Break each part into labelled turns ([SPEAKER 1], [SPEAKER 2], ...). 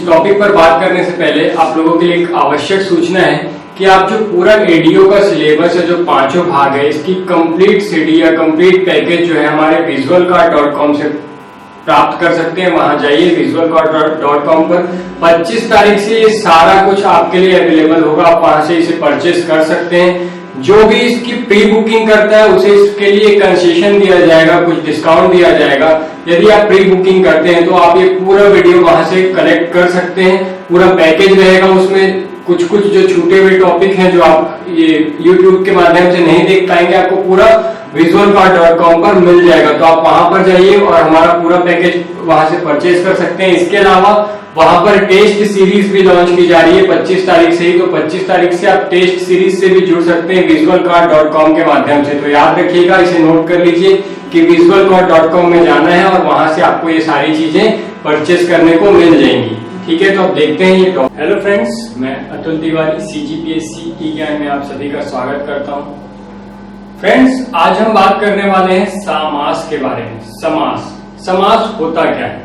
[SPEAKER 1] इस टॉपिक पर बात करने से पहले आप लोगों के लिए एक आवश्यक सूचना है कि आप जो पूरा एडीओ का सिलेबस है, जो पांचों भाग है, इसकी कंप्लीट सीडी या कंप्लीट पैकेज जो है हमारे visualcard.com से प्राप्त कर सकते हैं। वहां जाइए visualcard.com पर 25 तारीख से ये सारा कुछ आपके लिए अवेलेबल होगा। आप वहां से इसे परचेस कर सकते हैं। जो भी इसकी प्री बुकिंग करता है उसे इसके लिए कंसेशन दिया जाएगा, कुछ डिस्काउंट दिया जाएगा। यदि आप प्री बुकिंग करते हैं तो आप ये पूरा वीडियो वहां से कलेक्ट कर सकते हैं। पूरा पैकेज रहेगा, उसमें कुछ जो छूटे हुए टॉपिक हैं जो आप ये YouTube के माध्यम से नहीं देख पाएंगे, आपको पूरा visualcard.com पर मिल जाएगा। तो आप वहां पर जाइए और हमारा पूरा पैकेज वहां से परचेज कर सकते हैं। इसके अलावा वहां पर टेस्ट सीरीज भी लॉन्च की जा रही है 25 तारीख से ही। तो 25 तारीख से आप टेस्ट सीरीज से भी जुड़ सकते हैं visualcard.com के माध्यम से। तो याद रखिएगा, इसे नोट कर लीजिए कि visualcard.com में जाना है और वहां से आपको ये सारी चीजें परचेज करने को मिल जाएंगी। ठीक है, तो अब देखते हैं ये टॉपिक। हेलो फ्रेंड्स, मैं अतुल तिवारी CGPSC ई ज्ञान में आप सभी का स्वागत करता हूं। फ्रेंड्स, आज हम बात करने वाले हैं समास के बारे में। समास होता क्या है?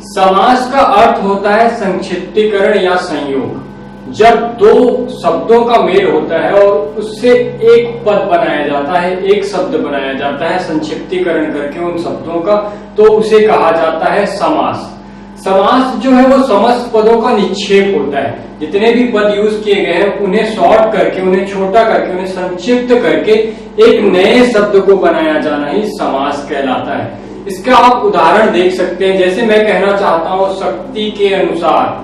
[SPEAKER 1] समास का अर्थ होता है संक्षिप्तीकरण या संयोग। जब दो शब्दों का मेल होता है और उससे एक पद बनाया जाता है, एक शब्द बनाया जाता है संक्षिप्तीकरण करके उन शब्दों का, तो उसे कहा जाता है समास। समास जो है वो समस्त पदों का निक्षेप होता है। जितने भी पद यूज किए गए हैं उन्हें शॉर्ट करके, उन्हें छोटा करके, उन्हें संक्षिप्त करके एक नए शब्द को बनाया जाना ही समास कहलाता है। इसका आप उदाहरण देख सकते हैं। जैसे मैं कहना चाहता हूं शक्ति के अनुसार,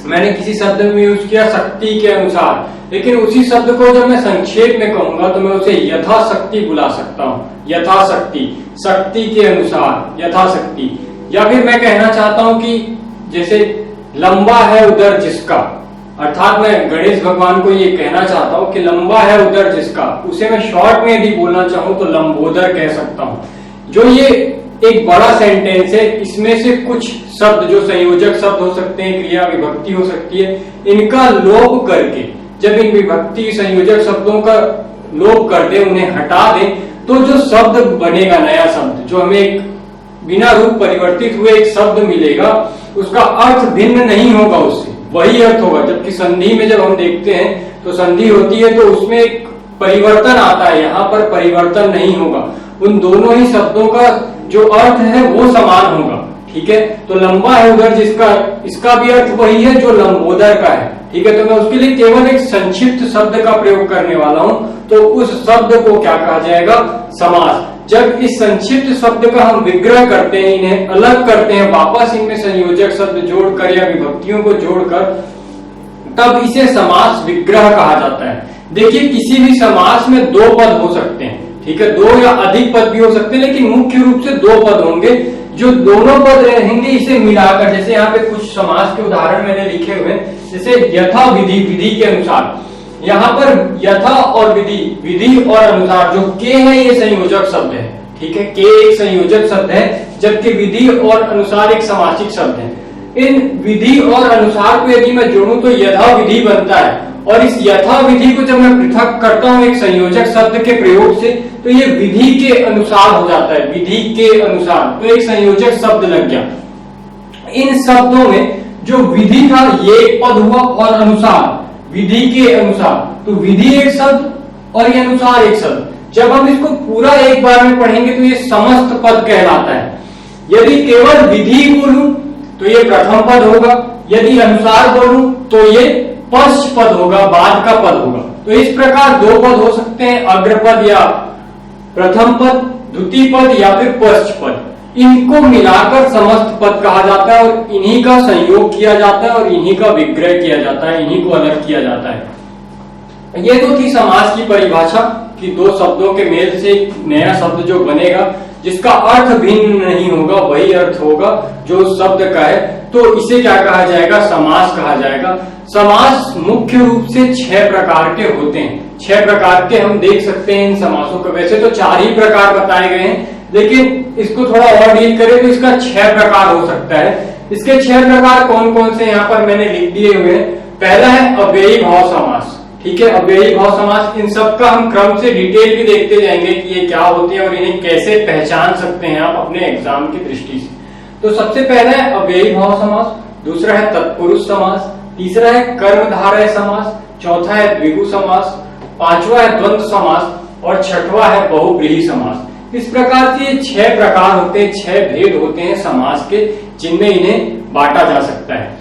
[SPEAKER 1] मैंने किसी शब्द में यूज किया शक्ति के अनुसार, लेकिन उसी शब्द को जब मैं संक्षेप में कहूंगा तो मैं उसे यथाशक्ति बुला सकता हूं। यथाशक्ति, शक्ति के अनुसार, यथाशक्ति। या फिर मैं कहना चाहता हूं कि जैसे लंबा है उदर जिसका, अर्थात मैं गणेश भगवान को ये कहना चाहता हूं कि लंबा है उदर जिसका, उसे मैं शॉर्ट में यदि बोलना चाहूं तो लंबोदर कह सकता हूं। जो ये एक बड़ा सेंटेंस है, इसमें से कुछ शब्द जो संयोजक शब्द हो सकते हैं, क्रिया विभक्ति हो सकती है, इनका लोप करके जब इन विभक्ति संयोजक शब्दों का लोप कर दें, उन्हें हटा दें, तो जो शब्द बनेगा, नया शब्द जो हमें एक बिना रूप परिवर्तित हुए एक शब्द मिलेगा, उसका अर्थ भिन्न नहीं होगा, उससे वही अर्थ होगा। जबकि संधि में जब हम देखते हैं तो संधि होती है तो उसमें एक परिवर्तन आता है, यहाँ पर परिवर्तन नहीं होगा। उन दोनों ही शब्दों का जो अर्थ है वो समान होगा। ठीक है, तो लंबा है उधर जिसका, इसका भी अर्थ वही है जो लंबोदर का है। ठीक है, तो मैं उसके लिए केवल एक संक्षिप्त शब्द का प्रयोग करने वाला हूं, तो उस शब्द को क्या कहा जाएगा? समास। जब इस संक्षिप्त शब्द का हम विग्रह करते हैं, इन्हें अलग करते हैं, वापस इनमें संयोजक शब्द जोड़कर या विभक्तियों को जोड़कर, तब इसे समास विग्रह कहा जाता है। देखिए, किसी भी समास में दो पद हो सकते हैं। ठीक है, दो या अधिक पद भी हो सकते हैं, लेकिन मुख्य रूप से दो पद होंगे। जो दोनों पद रहेंगे इसे मिलाकर, जैसे यहाँ पे कुछ समास के उदाहरण मैंने लिखे हुए हैं, जैसे यथा विधि, विधि के अनुसार। यहाँ पर यथा और विधि, विधि और अनुसार, जो के है ये संयोजक शब्द है। ठीक है, के एक संयोजक शब्द है, जबकि विधि और अनुसार एक समासिक शब्द है। इन विधि और अनुसार को यदि मैं जोड़ूं तो यथा विधि बनता है, और इस यथा विधि को जब मैं पृथक करता हूं एक संयोजक शब्द के प्रयोग से, तो ये विधि के अनुसार हो जाता है। विधि के अनुसार, तो एक संयोजक शब्द लग गया। इन शब्दों में जो विधि था ये एक पद हुआ, और अनुसार विधि के अनुसार, तो विधि एक शब्द और ये अनुसार एक शब्द। जब हम इसको पूरा एक बार में पढ़ेंगे तो ये समस्त पद कहलाता है। यदि केवल विधि बोलूं तो ये प्रथम पद होगा, यदि अनुसार बोलूं तो ये पश्च पद होगा, बाद का पद होगा। तो इस प्रकार दो पद हो सकते हैं, अग्रपद या प्रथम पद, द्वितीय पद या फिर पश्च पद। इनको मिलाकर समस्त पद कहा जाता है और इन्हीं का संयोग किया जाता है और इन्हीं का विग्रह किया जाता है, इन्हीं को अलग किया जाता है। ये तो थी समास की परिभाषा कि दो शब्दों के मेल से नया शब्द जो बनेगा, जिसका अर्थ भिन्न नहीं होगा, वही अर्थ होगा जो शब्द का है, तो इसे क्या कहा जाएगा? समास कहा जाएगा। समास मुख्य रूप से 6 प्रकार के होते हैं। 6 प्रकार के हम देख सकते हैं इन समासों को। वैसे तो 4 ही प्रकार बताए गए हैं, लेकिन इसको थोड़ा और डील करें तो इसका 6 प्रकार हो सकता है। इसके 6 प्रकार कौन कौन से यहाँ पर मैंने लिख दिए हुए हैं। पहला है अव्ययी भाव समास। ठीक है, अव्ययी भाव समास, इन सब का हम क्रम से डिटेल भी देखते जाएंगे कि ये क्या होते हैं और इन्हें कैसे पहचान सकते हैं आप अपने एग्जाम की दृष्टि से। तो सबसे पहला है अव्ययी भाव समास, दूसरा है तत्पुरुष समास, तीसरा है कर्मधारय समास, चौथा है द्विगु समास, पांचवा है द्वंद्व समास और छठवा है बहुव्रीहि समास। इस प्रकार से ये 6 प्रकार होते हैं, 6 भेद होते हैं समास के, जिनमें इन्हें बांटा जा सकता है।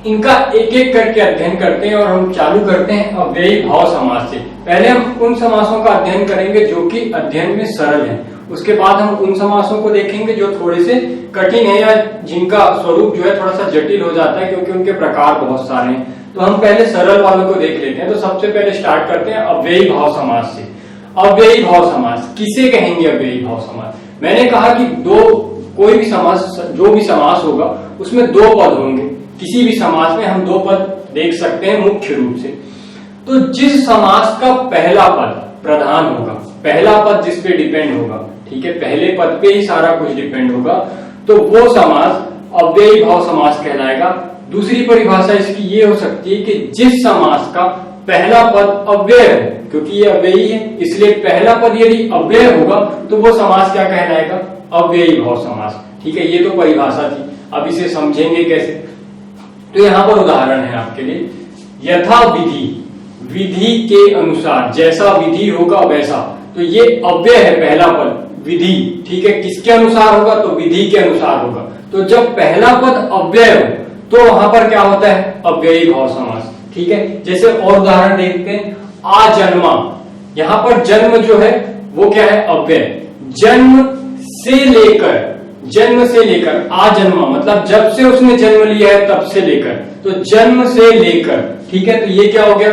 [SPEAKER 1] इनका एक एक करके अध्ययन करते हैं और हम चालू करते हैं अव्ययी भाव समास से। पहले हम उन समासों का अध्ययन करेंगे जो कि अध्ययन में सरल है, उसके बाद हम उन समासों को देखेंगे जो थोड़े से कठिन है या जिनका स्वरूप जो है थोड़ा सा जटिल हो जाता है क्योंकि उनके प्रकार बहुत सारे हैं। तो हम पहले सरल वालों को देख लेते हैं। तो सबसे पहले स्टार्ट करते हैं अव्ययी भाव समास से। अव्ययी भाव समास किसे कहेंगे? अव्ययी भाव समास, मैंने कहा कि कोई भी समास, जो भी समास होगा उसमें 2 पद होंगे। किसी भी समास में हम 2 पद देख सकते हैं मुख्य रूप से। तो जिस समास का पहला पद प्रधान होगा, पहला पद जिस पे डिपेंड होगा, ठीक है, पहले पद पे ही सारा कुछ डिपेंड होगा, तो वो समास अव्ययी भाव समास कहलाएगा। दूसरी परिभाषा इसकी ये हो सकती है कि जिस समास का पहला पद अव्यय है, क्योंकि ये अव्ययी है इसलिए पहला पद यदि अव्यय होगा तो वो समास क्या कहलाएगा? अव्ययी भाव समास। ठीक है, ये तो परिभाषा थी, अब इसे समझेंगे कैसे। तो यहां पर उदाहरण है आपके लिए, यथा विधि, विधि के अनुसार, जैसा विधि होगा वैसा। तो ये अव्यय है पहला पद विधि, ठीक है, किसके अनुसार होगा? तो विधि के अनुसार होगा। तो जब पहला पद अव्यय हो तो वहां पर क्या होता है? अव्ययी भाव समास। ठीक है, जैसे और उदाहरण देखते हैं, आजन्मा, यहां पर जन्म जो है वो क्या है? अव्यय। जन्म से लेकर आजन्मा मतलब जब से उसने जन्म लिया है तब से लेकर, तो जन्म से लेकर, ठीक है, तो ये क्या हो गया?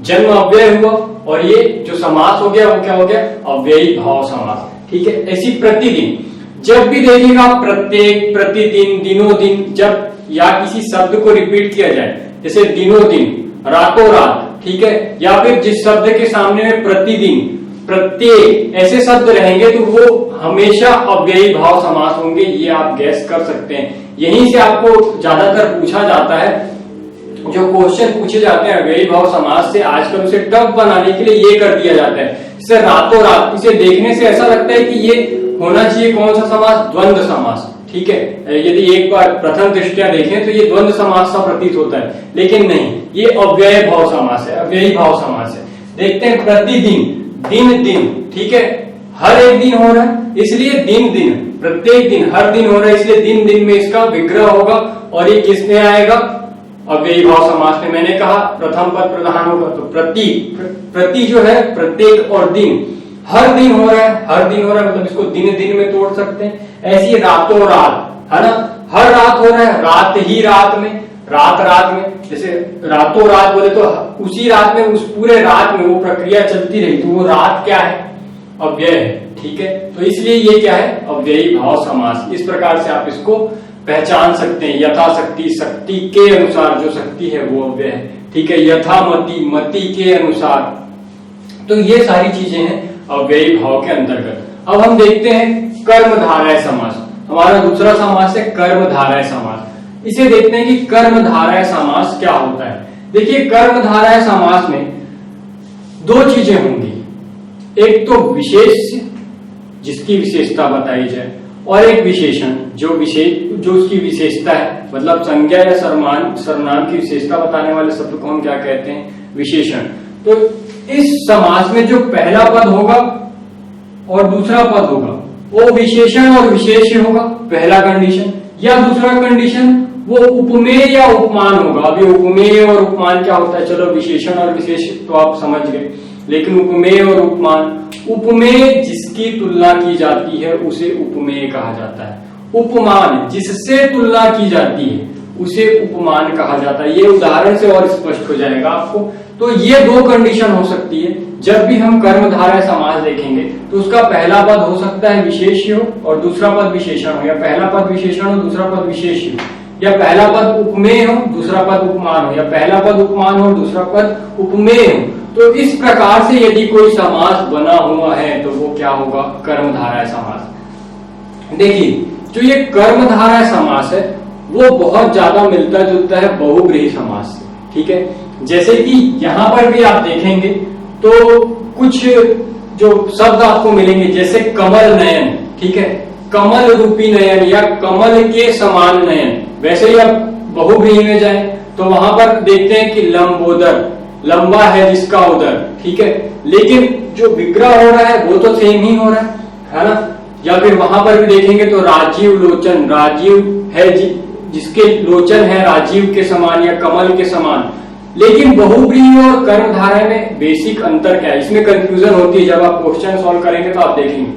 [SPEAKER 1] जन्म अव्यय हुआ और ये जो समास हो गया वो क्या हो गया? अव्ययी भाव समास। ठीक है, ऐसी प्रतिदिन, जब भी देखिएगा प्रत्येक, प्रतिदिन, दिनों दिन, जब या किसी शब्द को रिपीट किया जाए, जैसे दिनों दिन, रातों रात, ठीक है, या फिर जिस शब्द के सामने में प्रतिदिन, प्रत्येक ऐसे शब्द रहेंगे तो वो हमेशा अव्ययी भाव समास होंगे। ये आप गैस कर सकते हैं। यहीं से आपको ज्यादातर पूछा जाता है, जो क्वेश्चन पूछे जाते हैं अव्ययी भाव समास से, आजकल उसे टफ बनाने के लिए ये कर दिया जाता है, जैसे रातों रात। इसे देखने से ऐसा लगता है कि ये होना चाहिए कौन सा समास? द्वंद्व समास। ठीक है, यदि एक बार प्रथम दृष्टया देखें तो ये द्वंद्व समास सा प्रतीत होता है, लेकिन नहीं, ये अव्यय भाव समास है, अव्ययी भाव समास है। देखते हैं, प्रतिदिन, दिन दिन, ठीक है, हर एक दिन हो रहा है इसलिए दिन दिन, प्रत्येक दिन, हर दिन हो रहा है इसलिए दिन दिन में इसका विग्रह होगा और ये किसमें आएगा? अव्ययी भाव समास में। मैंने कहा प्रथम पद प्रधान होगा, तो प्रति जो है प्रत्येक और दिन, हर दिन हो रहा है, हर दिन हो रहा है मतलब इसको दिन दिन में तोड़ सकते हैं। ऐसी रातों रात, है ना, हर रात हो रहा है, रात ही रात में, रात रात में, जैसे रातों रात बोले तो उसी रात में, उस पूरे रात में वो प्रक्रिया चलती रही, तो वो रात क्या है? अव्यय है। ठीक है, तो इसलिए ये क्या है? अव्ययी भाव समास। इस प्रकार से आप इसको पहचान सकते हैं। यथाशक्ति, शक्ति के अनुसार, जो शक्ति है वो अव्यय है। ठीक है, यथामति, मति के अनुसार, तो ये सारी चीजें हैं अव्ययी भाव के अंतर्गत। अब हम देखते हैं कर्मधारय समास। हमारा दूसरा समास है कर्मधारय समास। इसे देखते हैं कि कर्मधारय समास क्या होता है। देखिए, कर्मधारय समास में 2 चीजें होंगी, एक तो विशेष जिसकी विशेषता बताई जाए, और एक विशेषण जो उसकी विशेषता है, मतलब संज्ञा या सर्वनाम की विशेषता बताने वाले शब्द को हम क्या कहते हैं? विशेषण। तो इस समास में जो पहला पद होगा और दूसरा पद होगा वो विशेषण और विशेष्य होगा, पहला कंडीशन। या दूसरा कंडीशन वो उपमेय या उपमान होगा। अभी उपमेय और उपमान क्या होता है? चलो, विशेषण और विशेष्य तो आप समझ गए, लेकिन उपमेय और उपमान, उपमेय जिसकी तुलना की जाती है उसे उपमेय कहा जाता है। उपमान जिससे तुलना की जाती है उसे उपमान कहा जाता है। ये उदाहरण से और स्पष्ट हो जाएगा आपको। तो ये 2 कंडीशन हो सकती है। जब भी हम कर्मधारय समास देखेंगे तो उसका पहला पद हो सकता है विशेष्य हो और दूसरा पद विशेषण हो, या पहला पद विशेषण हो दूसरा पद विशेष्य हो, या पहला पद उपमेय हो दूसरा पद उपमान हो, या पहला पद उपमान हो दूसरा पद उपमेय हो। तो इस प्रकार से यदि कोई समास बना हुआ है तो वो क्या होगा? कर्मधारय समास। देखिए, जो ये कर्मधारय समास है वो बहुत ज्यादा मिलता जुलता है बहुव्रीहि समास से। ठीक है, जैसे कि यहाँ पर भी आप देखेंगे तो कुछ जो शब्द आपको मिलेंगे, जैसे कमल नयन, ठीक है, कमल रूपी नयन या कमल के समान नयन। वैसे ही आप बहुव्रीहि में जाए तो वहां पर देखते हैं कि लंबोदर, लंबा है जिसका उदर, ठीक है, लेकिन जो विग्रह हो रहा है वो तो सेम ही हो रहा है ना। या फिर वहां पर भी देखेंगे तो राजीव लोचन, राजीव है जिसके लोचन है राजीव के समान या कमल के समान। लेकिन बहुव्रीहि और कर्मधारय में बेसिक अंतर क्या है, इसमें कंफ्यूजन होती है। जब आप क्वेश्चन सॉल्व करेंगे तो आप देखेंगे,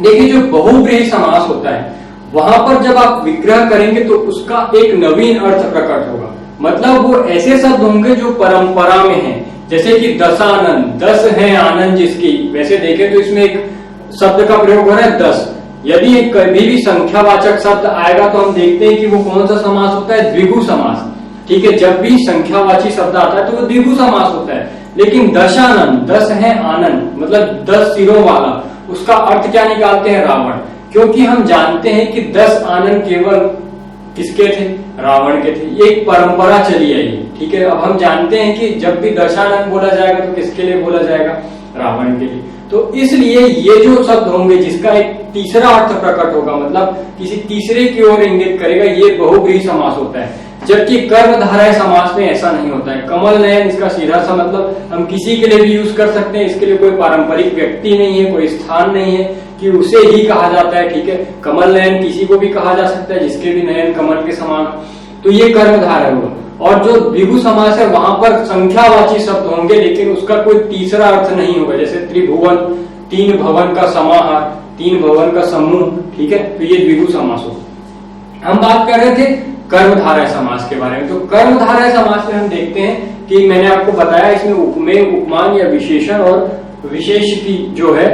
[SPEAKER 1] देखिए जो बहुव्रीहि समास होता है वहां पर जब आप विग्रह करेंगे तो उसका एक नवीन अर्थ प्रकट होगा। मतलब वो ऐसे शब्द होंगे जो परंपरा में हैं, जैसे कि दशानन, 10 है आनंद जिसकी। वैसे देखें तो इसमें एक शब्द का प्रयोग हो रहा है 10। यदि कभी भी संख्यावाचक शब्द आएगा तो हम देखते हैं कि वो कौन सा समास होता है, द्विगु समास, ठीक है। जब भी संख्यावाची शब्द आता है तो वो द्विगु समास होता है। लेकिन दशानन, 10 है आनंद, मतलब 10 सिरों वाला, उसका अर्थ क्या निकालते हैं, रावण। क्योंकि हम जानते हैं कि 10 आनंद केवल किसके थे, रावण के थे। एक परंपरा चली आई, ठीक है। अब हम जानते हैं कि जब भी दशानन बोला जाएगा तो किसके लिए बोला जाएगा, रावण के लिए। तो इसलिए ये जो शब्द होंगे जिसका एक तीसरा अर्थ प्रकट होगा, मतलब किसी तीसरे की ओर इंगित करेगा, ये बहुव्रीहि समास होता है। जबकि कर्मधारय समास में ऐसा नहीं होता है। कमल नयन, इसका सीधा सा मतलब हम किसी के लिए भी यूज कर सकते हैं। इसके लिए कोई पारंपरिक व्यक्ति नहीं है, कोई स्थान नहीं है कि उसे ही कहा जाता है, ठीक है। कमल नयन किसी को भी कहा जा सकता है जिसके भी नयन कमल के समान। तो ये कर्मधारय होगा। और जो द्विगु समास है वहां पर संख्यावाची शब्द होंगे, लेकिन उसका कोई तीसरा अर्थ नहीं होगा। जैसे त्रिभुवन, 3 भवन का समाहार, 3 भवन का समूह, ठीक है। तो ये द्विगु समास होगा। हम बात कर रहे थे कर्मधारय समास के बारे में। तो कर्मधारय समास में हम देखते हैं कि मैंने आपको बताया इसमें उपमेय, उपमान या विशेषण और विशेष की जो है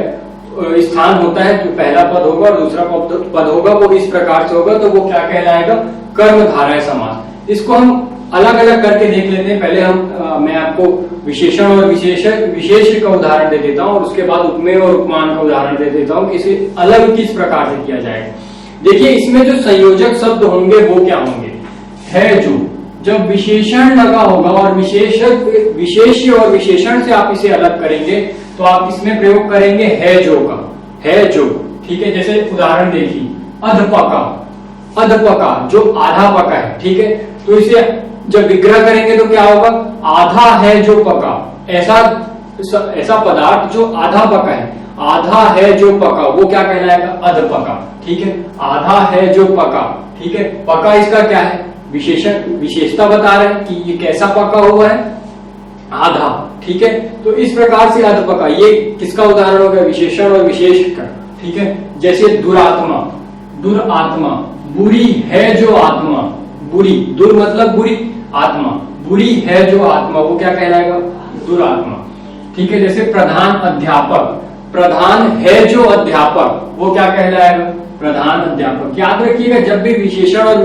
[SPEAKER 1] स्थान होता है। जो पहला पद होगा और दूसरा पद होगा वो इस प्रकार से होगा, तो वो क्या कहलाएगा, कर्मधारय समास। इसको हम अलग अलग करके देख लेते हैं। पहले मैं आपको विशेषण और विशेष का उदाहरण दे देता हूं और उसके बाद उपमेय और उपमान का उदाहरण दे देता हूं कि इसे अलग किस प्रकार से किया जाएगा। देखिए इसमें जो संयोजक शब्द होंगे वो क्या होंगे, है जो। जब विशेषण लगा होगा और विशेष्य और विशेषण से आप इसे अलग करेंगे तो आप इसमें प्रयोग करेंगे है जो का, है जो, ठीक है। जैसे उदाहरण देखिए, अधपका, अधपका जो आधा पका है, ठीक है। तो इसे जब विग्रह करेंगे तो क्या होगा, आधा है जो पका, ऐसा पदार्थ जो आधा पका है, आधा है जो पका, वो क्या कहलाएगा, अधपका, ठीक है। आधा है जो पका, ठीक है। पका इसका क्या है, विशेषता बता रहे हैं कि ये कैसा पका हुआ है, आधा, ठीक है। तो इस प्रकार से अधपका, ये किसका उदाहरण हो गया, विशेषण और विशेष का, ठीक है। जैसे दुरात्मा, दुरात्मा, बुरी है जो आत्मा, बुरी, दुर मतलब बुरी, आत्मा, बुरी है जो आत्मा, वो क्या कहलाएगा, दुरात्मा, ठीक है। जैसे प्रधान अध्यापक, प्रधान है जो अध्यापक, वो क्या कहलाएगा, प्रधान अध्यापक। याद रखिएगा जब भी विशेषण और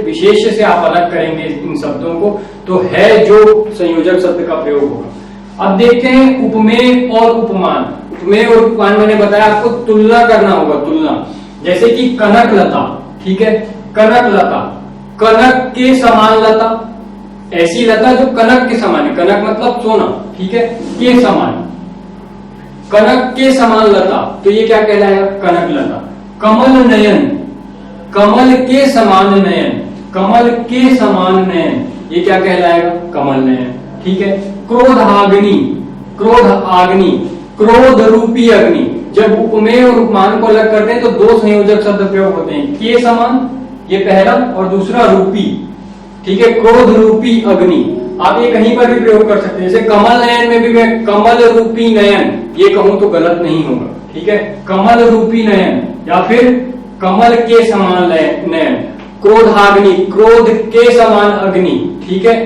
[SPEAKER 1] विशेष से आप अलग करेंगे इन शब्दों को तो है जो संयोजक शब्द का प्रयोग होगा। अब देखते हैं उपमेय और उपमान। उपमेय और उपमान मैंने बताया आपको तुलना करना होगा, तुलना। जैसे कि कनक लता, ठीक है, कनक लता, कनक के समान लता, ऐसी लता जो कनक के समान है, कनक मतलब सोना, ठीक है, के समान, कनक के समान लता, तो ये क्या कहलाएगा, कनक लता। कमल नयन, कमल के समान नयन, कमल के समान नयन, ये क्या कहलाएगा, कमल नयन, ठीक है। क्रोध आग्नि, क्रोध आग्नि, क्रोध रूपी अग्नि। जब उपमेय और उपमान को अलग करते हैं तो दो संयोजक शब्द प्रयोग होते हैं, के समान ये पहला और दूसरा रूपी, ठीक है, क्रोध रूपी अग्नि। आप ये कहीं पर भी प्रयोग कर सकते हैं। जैसे कमल नयन में भी मैं कमल रूपी नयन ये कहूं तो गलत नहीं होगा, ठीक है। कमल रूपी नयन या फिर कमल के समान नयन। क्रोधाग्नि, क्रोध के समान अग्नि, ठीक है,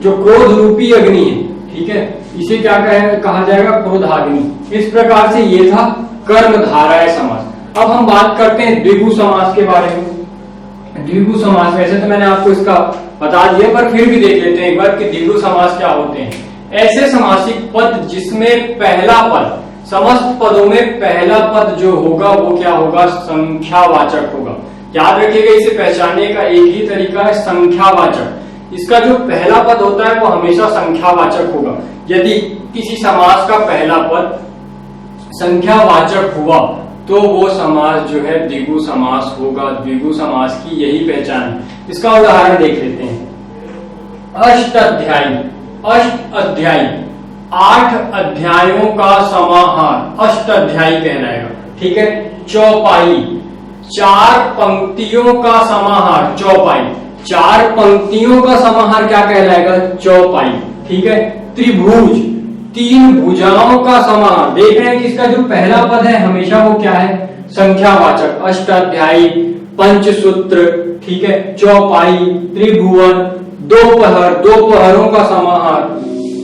[SPEAKER 1] जो क्रोध रूपी अग्नि है, ठीक है, इसे क्या कहा जाएगा, क्रोधाग्नि। इस प्रकार से ये था कर्मधारय समास। अब हम बात करते हैं द्विगु समास के बारे में। द्विगु समास, वैसे तो मैंने आपको इसका बता दिया पर फिर भी देख लेते हैं एक बार कि द्विगु समास क्या होते हैं। ऐसे समासिक पद जिसमें पहला पद, समस्त पदों में पहला पद जो होगा वो क्या होगा, संख्यावाचक होगा। याद रखिएगा इसे पहचानने का एक ही तरीका है, संख्यावाचक। इसका जो पहला पद होता है वो हमेशा संख्यावाचक होगा। यदि किसी समास का पहला पद संख्यावाचक हुआ तो वो समास जो है द्विगु समास होगा। द्विगु समास की यही पहचान है। इसका उदाहरण देख लेते हैं। अष्टाध्यायी, अष्ट अध्यायी, 8 अध्यायों का समाहार अष्टाध्यायी कहलाएगा। ठीक है। चौपाई, 4 पंक्तियों का समाहार चौपाई, 4 पंक्तियों का समाहार क्या कहलाएगा? चौपाई। ठीक है। त्रिभुज, 3 भुजाओं का समाहार। देख रहे हैं कि इसका जो पहला पद है हमेशा वो क्या है? संख्यावाचक। अष्टाध्यायी, पंचसूत्र, ठीक है, चौपाई, त्रिभुवन, दोपहर, दोपहरों का समाहार,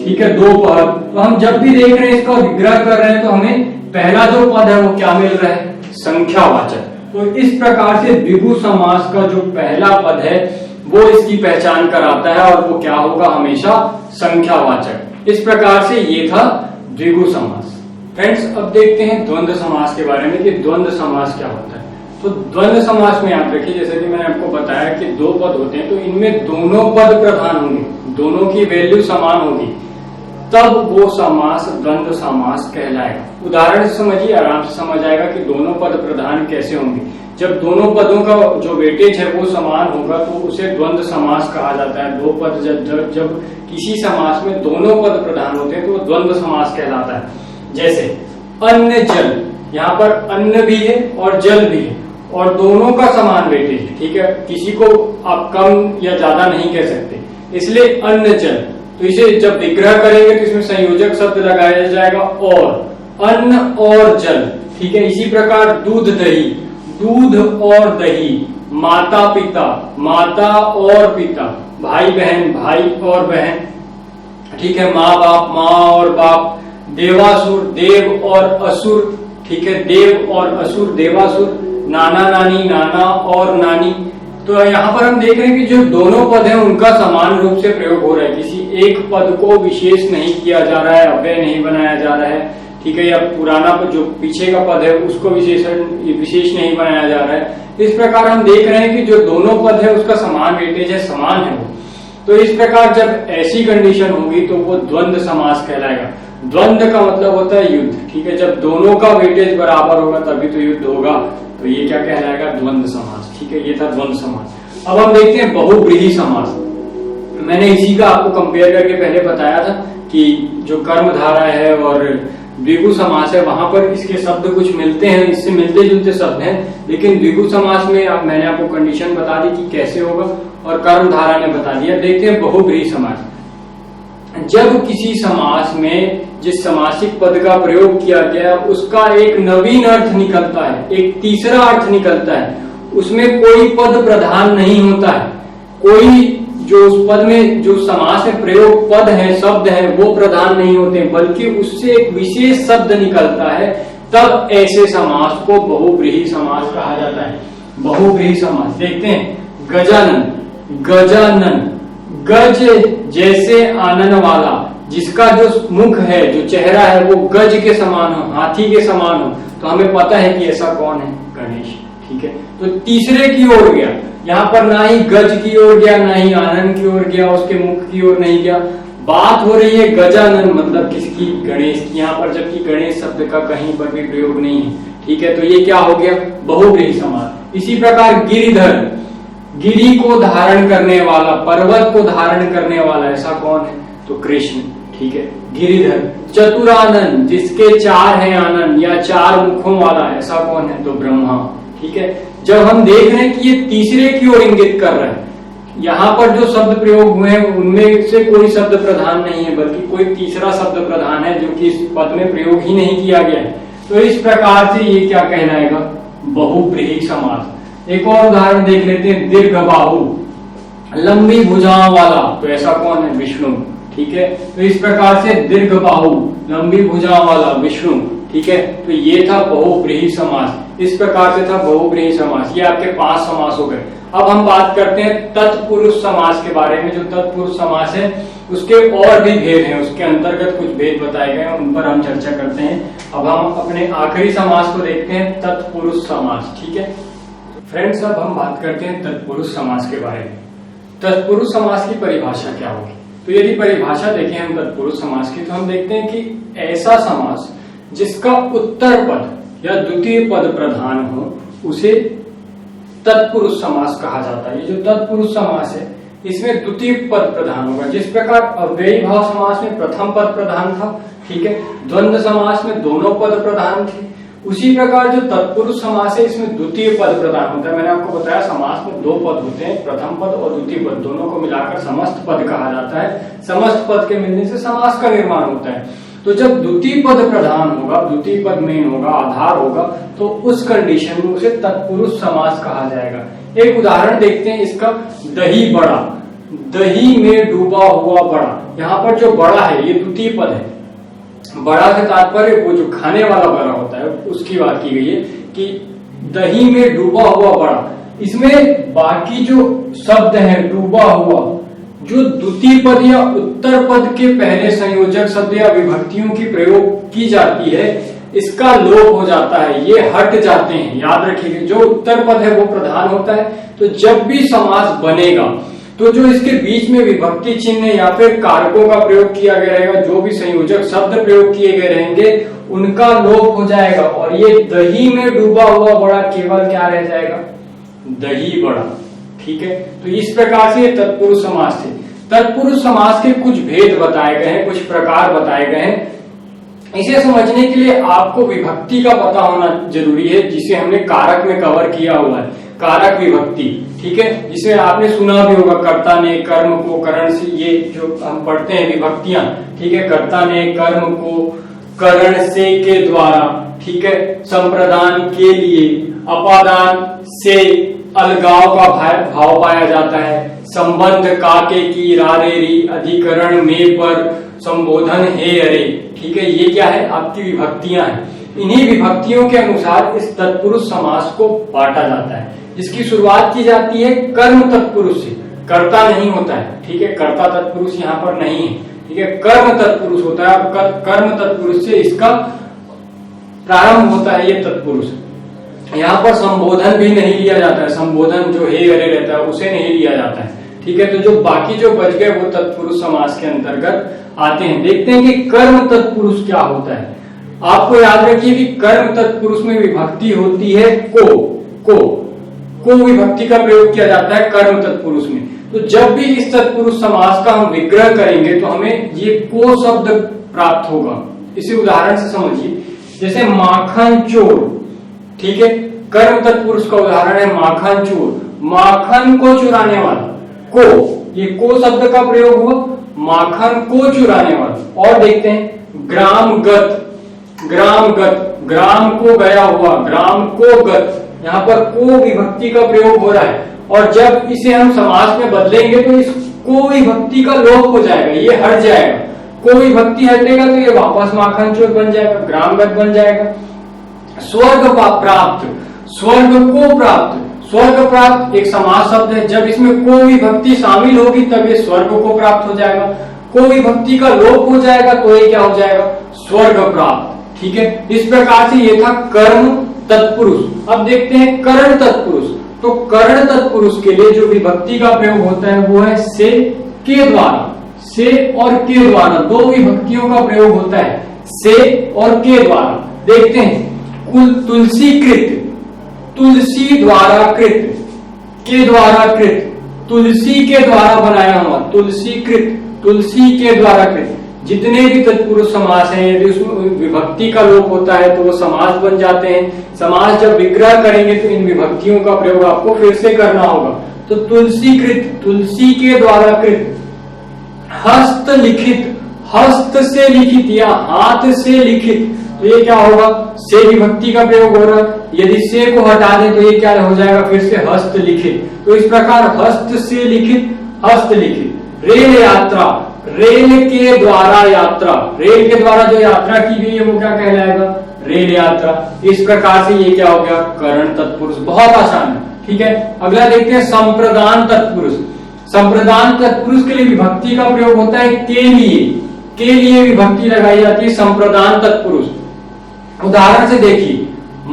[SPEAKER 1] ठीक है, दोपहर। तो हम जब भी देख रहे हैं इसका विग्रह कर रहे हैं तो हमें पहला जो पद है वो क्या मिल रहा है? संख्यावाचक। तो इस प्रकार से द्विगु समास का जो पहला पद है वो इसकी पहचान कराता है और वो क्या होगा? हमेशा संख्यावाचक। इस प्रकार से ये था द्विगु समास। फ्रेंड्स, अब देखते हैं द्वंद्व समास के बारे में कि द्वंद्व समास क्या होता है। तो द्वंद्व समास में याद रखिए, जैसे कि मैंने आपको बताया कि 2 पद होते हैं तो इनमें दोनों पद प्रधान होंगे, दोनों की वैल्यू समान होगी, तब वो समास द्वंद्व समास कहलाएगा। उदाहरण से समझिए, आराम से समझ आएगा कि दोनों पद प्रधान कैसे होंगे। जब दोनों पदों का जो वेटेज है वो समान होगा तो उसे द्वंद्व समास कहा जाता है। 2 पद जब किसी समास में दोनों पद प्रधान होते हैं तो वो द्वंद्व समास कहलाता है। जैसे अन्न जल, यहाँ पर अन्न भी है और जल भी है और दोनों का समान वेटेज है। ठीक है। किसी को आप कम या ज्यादा नहीं कह सकते, इसलिए अन्न जल। तो इसे जब विग्रह करेंगे तो इसमें संयोजक शब्द लगाया जाएगा और, अन्न और जल। ठीक है। इसी प्रकार दूध दही, दूध और दही, माता पिता, माता और पिता, भाई बहन, भाई और बहन, ठीक है, माँ बाप, माँ और बाप, देवासुर, देव और असुर, ठीक है, देव और असुर, देवासुर, नाना नानी, नाना और नानी। तो यहाँ पर हम देख रहे हैं कि जो दोनों पद हैं उनका समान रूप से प्रयोग हो रहा है। किसी एक पद को विशेष नहीं किया जा रहा है, अव्यय नहीं बनाया जा रहा है। ठीक है। या पुराना पद जो पीछे का पद है उसको विशेष नहीं बनाया जा रहा है। इस प्रकार हम देख रहे हैं कि जो दोनों पद है उसका समान वेटेज है, समान है वो। तो इस प्रकार जब ऐसी कंडीशन होगी तो वो द्वंद्व समास कहलाएगा। द्वंद्व का मतलब होता है युद्ध। ठीक है। जब दोनों का वेटेज बराबर होगा तभी तो युद्ध होगा। तो ये क्या कहलाएगा? द्वंद्व समास। ठीक है। ये था द्वंद्व समास। अब हम देखते हैं बहुव्रीहि समास। मैंने इसी का आपको कंपेयर करके पहले बताया था कि जो कर्मधारा है और द्विगु समास है वहां पर इसके शब्द कुछ मिलते हैं, इससे मिलते जुलते शब्द हैं, लेकिन द्विगु समास में मैंने आपको कंडीशन बता दी कि कैसे होगा और कर्मधारा ने बता दिया। देखते हैं बहुव्रीहि समास। जब किसी समास में जिस समासिक पद का प्रयोग किया गया उसका एक नवीन अर्थ निकलता है, एक तीसरा अर्थ निकलता है, उसमें कोई पद प्रधान नहीं होता है, कोई जो उस पद में जो समास में प्रयोग पद है, शब्द है, वो प्रधान नहीं होते, बल्कि उससे एक विशेष शब्द निकलता है, तब ऐसे समास को बहुव्रीहि समास कहा जाता है। बहुव्रीहि समास देखते हैं। गजानन, गजानन, गज जैसे आनन वाला, जिसका जो मुख है, जो चेहरा है वो गज के समान हो, हाथी के समान हो, तो हमें पता है कि ऐसा कौन है? गणेश। ठीक है। तो तीसरे की ओर गया, यहाँ पर ना ही गज की ओर गया, ना ही आनंद की ओर गया, उसके मुख की ओर नहीं गया। बात हो रही है गजानन मतलब किसकी? गणेश की। यहाँ पर जबकि गणेश शब्द का कहीं पर भी प्रयोग नहीं है। ठीक है। तो ये क्या हो गया? बहुव्रीहि समास। इसी प्रकार गिरिधर, गिरी को धारण करने वाला, पर्वत को धारण करने वाला, ऐसा कौन है? तो कृष्ण। ठीक है। गिरिधर। चतुरानन, जिसके 4 हैं आनन या 4 मुखों वाला, ऐसा कौन है? तो ब्रह्मा। ठीक है। जब हम देख रहे हैं कि ये तीसरे की ओर इंगित कर रहा है, यहाँ पर जो शब्द प्रयोग हुए हैं उनमें से कोई शब्द प्रधान नहीं है, बल्कि कोई तीसरा शब्द प्रधान है जो कि इस पद में प्रयोग ही नहीं किया गया है, तो इस प्रकार से ये क्या कहलाएगा? बहुव्रीहि समास। एक और उदाहरण देख लेते हैं। दीर्घ बाहु, लंबी भुजाओं वाला, तो ऐसा कौन है? विष्णु। ठीक है। तो इस प्रकार से दीर्घ बाहु, लंबी भुजाओं वाला, विष्णु। ठीक है। तो ये था बहुव्रीहि समास। इस प्रकार से था बहुव्रीहि समास। ये आपके 5 समास हो गए। अब हम बात करते हैं तत्पुरुष समास के बारे में। जो तत्पुरुष समास है उसके और भी भेद हैं, उसके अंतर्गत कुछ भेद बताए गए हैं, उन पर हम चर्चा करते हैं। अब हम अपने आखिरी समास को देखते हैं, तत्पुरुष समास। ठीक है फ्रेंड्स, अब हम बात करते हैं तत्पुरुष समास के बारे में। तत्पुरुष समास की परिभाषा क्या होगी? तो यदि परिभाषा देखें हम तत्पुरुष समास की, तो हम देखते हैं कि ऐसा समास जिसका उत्तर पद या द्वितीय पद प्रधान हो उसे तत्पुरुष समास कहा जाता है। ये जो तत्पुरुष समास है इसमें द्वितीय पद प्रधान होगा। जिस प्रकार अव्ययी भाव समास में प्रथम पद प्रधान था, ठीक है, द्वंद्व समास में दोनों पद प्रधान थे, उसी प्रकार जो तत्पुरुष समास है इसमें द्वितीय पद प्रधान होता है। मैंने आपको बताया समास में दो पद होते हैं, प्रथम पद और द्वितीय पद, दोनों को मिलाकर समस्त पद कहा जाता है। समस्त पद के मिलने से समास का निर्माण होता है। तो जब द्वितीय पद प्रधान होगा, द्वितीय पद मेन होगा, आधार होगा, तो उस कंडीशन में उसे तत्पुरुष समास कहा जाएगा। एक उदाहरण देखते हैं इसका, दही बड़ा, दही में डूबा हुआ बड़ा। यहाँ पर जो बड़ा है ये द्वितीय पद है। बड़ा का तात्पर्य वो जो खाने वाला बड़ा होता है उसकी बात की गई है कि दही में डूबा हुआ बड़ा। इसमें बाकी जो शब्द है डूबा हुआ, जो द्वितीय पद या उत्तर पद के पहले संयोजक शब्द या विभक्तियों की प्रयोग की जाती है, इसका लोप हो जाता है, ये हट जाते हैं। याद रखिएगा, जो उत्तर पद है वो प्रधान होता है। तो जब भी समास बनेगा तो जो इसके बीच में विभक्ति चिन्ह या फिर कारकों का प्रयोग किया गया रहेगा, जो भी संयोजक शब्द प्रयोग किए गए रहेंगे उनका लोप हो जाएगा और ये दही में डूबा हुआ बड़ा केवल क्या रह जाएगा? दही बड़ा। ठीक है, तो इस प्रकार से ये तत्पुरुष समास थे। तत्पुरुष समास के कुछ भेद बताए गए हैं, कुछ प्रकार बताए गए हैं। इसे समझने के लिए आपको विभक्ति का पता होना जरूरी है, जिसे हमने कारक में कवर किया हुआ है। कारक विभक्ति, ठीक है, जिसे आपने सुना भी होगा, कर्ता ने कर्म को करण से, ये जो हम पढ़ते हैं विभक्तियां, ठीक है, कर्ता ने कर्म को करण से के द्वारा, ठीक है, संप्रदान के लिए, अपादान से अलगाव का भाव पाया जाता है, संबंध काके की रारेरी, अधिकरण में पर संबोधन हे अरे। ठीक है, ये क्या है? आपकी विभक्तियां हैं। इन्हीं विभक्तियों के अनुसार इस तत्पुरुष समास को बांटा जाता है। इसकी शुरुआत की जाती है कर्म तत्पुरुष से, कर्ता नहीं होता है, ठीक है, कर्ता तत्पुरुष यहाँ पर नहीं है, ठीक है, कर्म तत्पुरुष होता है। कर्म तत्पुरुष से इसका प्रारंभ होता है ये तत्पुरुष। यहाँ पर संबोधन भी नहीं लिया जाता है, संबोधन जो हे अरे रहता है उसे नहीं लिया जाता है, ठीक है। तो जो बाकी जो बच गए वो तत्पुरुष समास के अंतर्गत आते हैं। देखते हैं कि कर्म तत्पुरुष क्या होता है। आपको याद रखिए कि कर्म तत्पुरुष में विभक्ति होती है को विभक्ति का प्रयोग किया जाता है कर्म तत्पुरुष में। तो जब भी इस तत्पुरुष समास का हम विग्रह करेंगे तो हमें ये को शब्द प्राप्त होगा। इसी उदाहरण से समझिए, जैसे माखन चोर, ठीक है, कर्म तत्पुरुष का उदाहरण है माखन चोर, माखन को चुराने वाला, को, ये को शब्द का प्रयोग हुआ, माखन को चुराने वाला। और देखते हैं ग्रामगत, ग्राम को गया हुआ, ग्राम को गत, यहाँ पर को विभक्ति का प्रयोग हो रहा है। और जब इसे हम समास में बदलेंगे तो इस को विभक्ति का लोप हो जाएगा, ये हट जाएगा। को विभक्ति हटेगा तो ये वापस माखन चोर बन जाएगा, ग्रामगत बन जाएगा। स्वर्ग प्राप्त, स्वर्ग को प्राप्त, स्वर्ग प्राप्त एक समास शब्द है। जब इसमें को विभक्ति शामिल होगी तब ये स्वर्ग को प्राप्त हो जाएगा। को विभक्ति का लोप हो जाएगा तो ये क्या हो जाएगा? स्वर्ग प्राप्त। ठीक है, इस प्रकार से ये था कर्म तत्पुरुष। अब देखते हैं करण तत्पुरुष। तो करण तत्पुरुष के लिए जो विभक्ति का प्रयोग होता है वो है से के द्वारा, से और के द्वारा दो विभक्तियों का प्रयोग होता है, से और के द्वारा। देखते हैं कुल तुलसी कृत, तुलसी द्वारा कृत, के द्वारा कृत, तुलसी के द्वारा बनाया हुआ, तुलसी कृत, तुलसी के द्वारा कृत। जितने भी तत्पुरुष समास हैं यदि उसमें विभक्ति का लोप होता है तो वो समास बन जाते हैं। समास जब विग्रह करेंगे तो इन विभक्तियों का प्रयोग आपको फिर से करना होगा। तो तुलसी कृत, तुलसी के द्वारा कृत, हस्त लिखित, हस्त से लिखित या हाथ से लिखित, तो ये क्या होगा? से विभक्ति का प्रयोग हो रहा है। यदि से को हटा दें तो ये क्या हो जाएगा? फिर से हस्त लिखित। तो इस प्रकार हस्त से लिखित, हस्त लिखित। रेल यात्रा, रेल के द्वारा यात्रा, रेल के द्वारा जो यात्रा की गई है वो क्या कहलाएगा? रेल यात्रा। इस प्रकार से ये क्या हो गया? करण तत्पुरुष। बहुत आसान है, ठीक है। अगला देखते हैं संप्रदान तत्पुरुष। संप्रदान तत्पुरुष के लिए विभक्ति का प्रयोग होता है के लिए विभक्ति लगाई जाती है संप्रदान तत्पुरुष। उदाहरण से देखिए,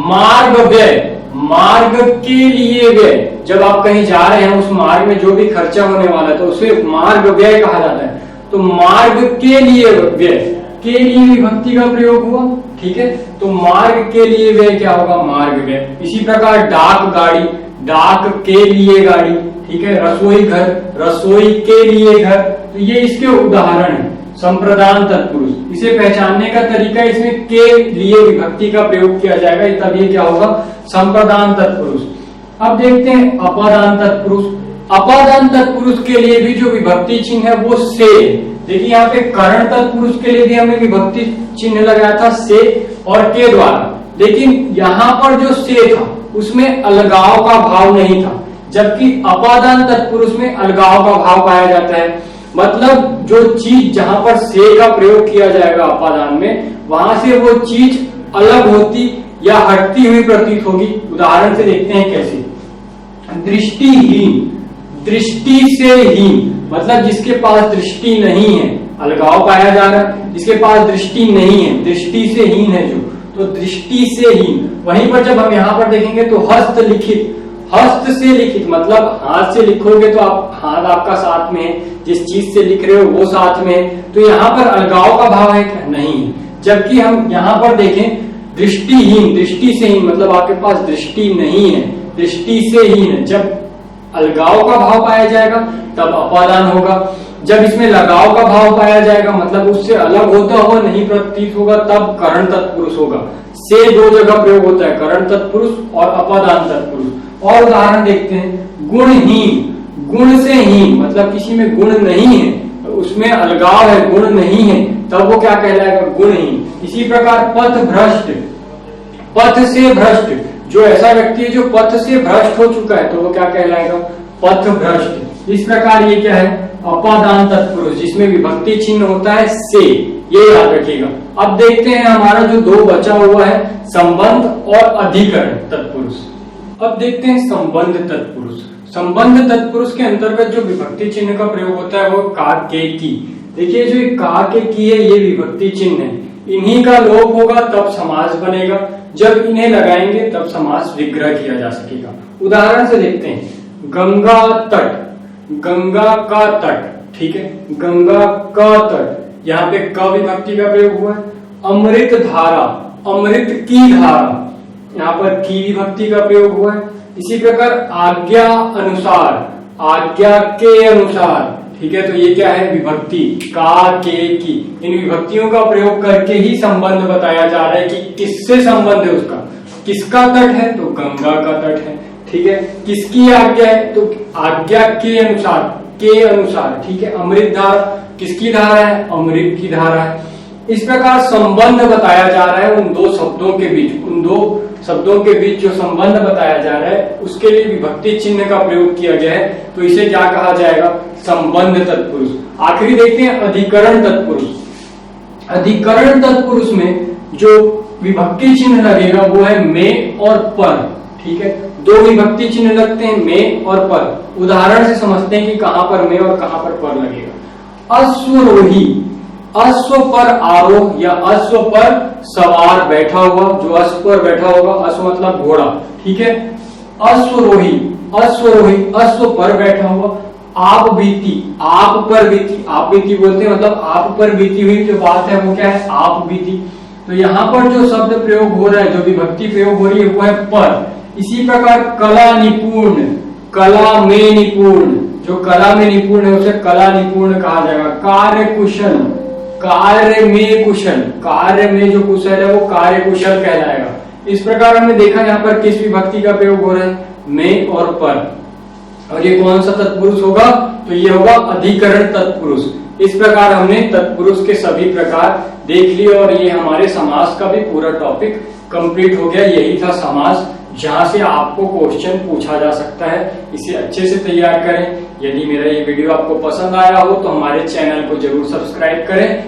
[SPEAKER 1] मार्ग व्यय, मार्ग के लिए व्यय, जब आप कहीं जा रहे हैं उस मार्ग में जो भी खर्चा होने वाला है तो उसे मार्ग व्यय कहा जाता है। तो मार्ग के लिए व्यय, के लिए विभक्ति का प्रयोग हुआ, ठीक है। तो मार्ग के लिए व्यय क्या होगा, मार्ग व्यय। इसी प्रकार डाक गाड़ी, डाक के लिए गाड़ी, ठीक है। रसोई घर, रसोई के लिए घर। तो ये इसके उदाहरण है। संप्रदान तत्पुरुष, इसे पहचानने का तरीका, इसमें के लिए विभक्ति का प्रयोग किया जाएगा, तब ये क्या होगा, संप्रदान तत्पुरुष। अब देखते हैं अपादान तत्पुरुष। अपादान तत्पुरुष के लिए भी जो विभक्ति चिन्ह है वो से। देखिए यहाँ पे करण तत्पुरुष के लिए भी हमने विभक्ति चिन्ह लगाया था से और के द्वारा, लेकिन यहाँ पर जो से था उसमें अलगाव का भाव नहीं था, जबकि अपादान तत्पुरुष में अलगाव का भाव पाया जाता है। मतलब जो चीज जहां पर से का प्रयोग किया जाएगा अपादान में, वहां से वो चीज अलग होती या हटती हुई प्रतीत होगी। उदाहरण से देखते हैं कैसे। दृष्टिहीन, दृष्टि से हीन, मतलब जिसके पास दृष्टि नहीं है, अलगाव पाया जा रहा है। जिसके पास दृष्टि नहीं है, दृष्टि से हीन है जो, तो दृष्टि से हीन। वहीं पर जब हम यहाँ पर देखेंगे तो हस्तलिखित, हस्त से लिखित, मतलब हाथ से लिखोगे तो आप, हाथ आपका साथ में है, जिस चीज से लिख रहे हो वो साथ में है, तो यहाँ पर अलगाव का भाव है क्या, नहीं है। जबकि हम यहाँ पर देखें दृष्टिहीन, दृष्टि से हीन, मतलब आपके पास दृष्टि नहीं है, दृष्टि से हीन है। जब अलगाव का भाव पाया जाएगा तब अपादान होगा। जब इसमें लगाव का भाव पाया जाएगा, मतलब उससे अलग होता हुआ नहीं प्रतीत होगा, तब करण तत्पुरुष होगा। से दो जगह प्रयोग होता है, करण तत्पुरुष और अपादान तत्पुरुष। और उदाहरण देखते हैं। गुणहीन, गुण से हीन, मतलब किसी में गुण नहीं है, उसमें अलगाव है, गुण नहीं है, तब वो क्या कहलाएगा, गुणहीन। इसी प्रकार पथ भ्रष्ट, पथ से भ्रष्ट, जो ऐसा व्यक्ति है जो पथ से भ्रष्ट हो चुका है तो वो क्या कहलाएगा, पथ भ्रष्ट। इस प्रकार ये क्या है, अपादान तत्पुरुष, जिसमें विभक्ति चिन्ह होता है से, ये याद रखिएगा। अब देखते हैं हमारा जो दो बचा हुआ है, संबंध और अधिकरण तत्पुरुष। अब देखते हैं संबंध तत्पुरुष। संबंध तत्पुरुष के अंतर्गत जो विभक्ति चिन्ह का प्रयोग होता है वो का, के, की। देखिए जो का, के, की है, ये विभक्ति चिन्ह है। इन्हीं का लोप होगा तब समास बनेगा, जब इन्हें लगाएंगे तब समास विग्रह किया जा सकेगा। उदाहरण से देखते हैं। गंगा तट, गंगा का तट, ठीक है, गंगा का तट, यहाँ पे क विभक्ति का प्रयोग हुआ है। अमृत धारा, अमृत की धारा, यहाँ पर की विभक्ति का प्रयोग हुआ है। इसी प्रकार आज्ञा अनुसार, आज्ञा के अनुसार, ठीक है। तो ये क्या है, विभक्ति का, के, की। इन विभक्तियों का प्रयोग करके ही संबंध बताया जा रहा है कि किससे संबंध है उसका। किसका तट है, तो गंगा का तट है, ठीक है। किसकी आज्ञा है, तो आज्ञा के अनुसार, के अनुसार, ठीक है। अमृत धारा, किसकी धारा है, अमृत की धारा है। इस प्रकार संबंध बताया जा रहा है उन दो शब्दों के बीच, उन दो शब्दों के बीच जो संबंध बताया जा रहा है उसके लिए विभक्ति चिन्ह का प्रयोग किया गया है, तो इसे क्या कहा जाएगा, संबंध तत्पुरुष। आखिरी देखते हैं अधिकरण तत्पुरुष। अधिकरण तत्पुरुष में जो विभक्ति चिन्ह लगेगा वो है में और पर, ठीक है। दो विभक्ति चिन्ह लगते हैं, में और पर। उदाहरण से समझते हैं कि कहां पर में और कहां पर लगेगा। अश्वरोही, अश्व पर आरोह या अश्व पर सवार बैठा हुआ, जो अश्व पर बैठा होगा, अश्व मतलब घोड़ा, ठीक है। अश्वरोही, अश्वरोही, अश्व पर बैठा हुआ। आप बीती, आप पर बीती, आप बीती बोलते हैं, मतलब आप पर बीती हुई जो बात है वो क्या है, आप बीती। तो यहाँ पर जो शब्द प्रयोग हो रहा है, जो विभक्ति प्रयोग हो रही है वो है पर। इसी प्रकार कला निपुण, कला में निपुण, जो कला में निपुण है उसे कला निपुण कहा जाएगा। कार्य कुशल, कार्य में कुशल, कार्य में जो कुशल है वो कार्य कुशल कहलाएगा। इस प्रकार हमने देखा यहाँ पर किस विभक्ति का प्रयोग हो रहा है, में और पर। और ये कौन सा तत्पुरुष होगा, तो ये होगा अधिकरण तत्पुरुष। इस प्रकार हमने तत्पुरुष के सभी प्रकार देख लिए और ये हमारे समास का भी पूरा टॉपिक कंप्लीट हो गया। यही था समास, जहां से आपको क्वेश्चन पूछा जा सकता है। इसे अच्छे से तैयार करें। यदि मेरा ये वीडियो आपको पसंद आया हो तो हमारे चैनल को जरूर सब्सक्राइब करें।